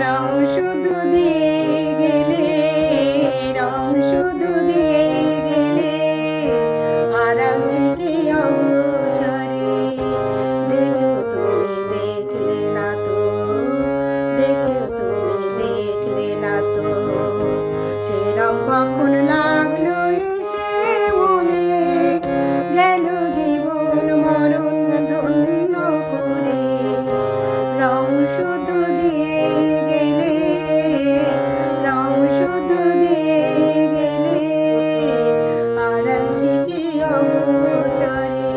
রং শুধু দিয়ে গেলে, রং শুধু দিয়ে গেলে, আড়াল থেকে অগোচরে। দেখেও তুমি দেখলে না তো, দেখেও তুমি দেখলে না তো, সে রং কখন লাগলো এসে মনে, গেল জীবন মরণ ধন্য করে। রং শুধু দিয়ে গেলে, রং শুধু দিয়ে গেলে, আড়াল থেকে অগোচরে।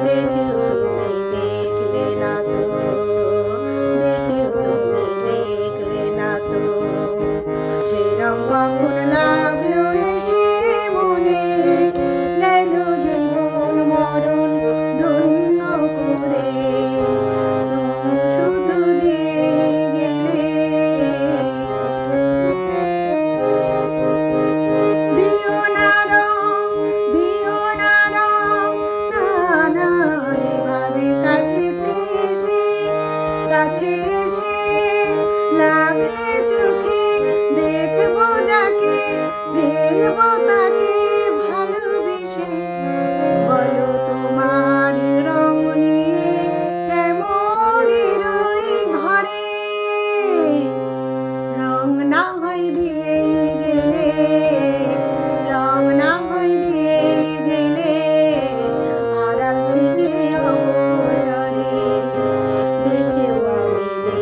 দেখেও তুমি দেখলে না তো, দেখেও তুমি দেখলে না তো, সে রং কখন লাগলো এসে মনে, গেল জীবন মরণ ধন্য করে। রং শুধু দিয়ে গেলে, দিও না রং, দিও না রং, না না এভাবে কাছেতে এসে, কাছে এসে লাগলে চোখে, দেখবো যাকে, ফেলবো তাকে ভালোবেসে। বলো তোমার রং নিয়ে কেমন রই ঘরে, রং না হয় দিয়ে গেলে, রং না হয় দিয়ে গেলে, আড়াল থেকে অগোচরে। দেখেও আমি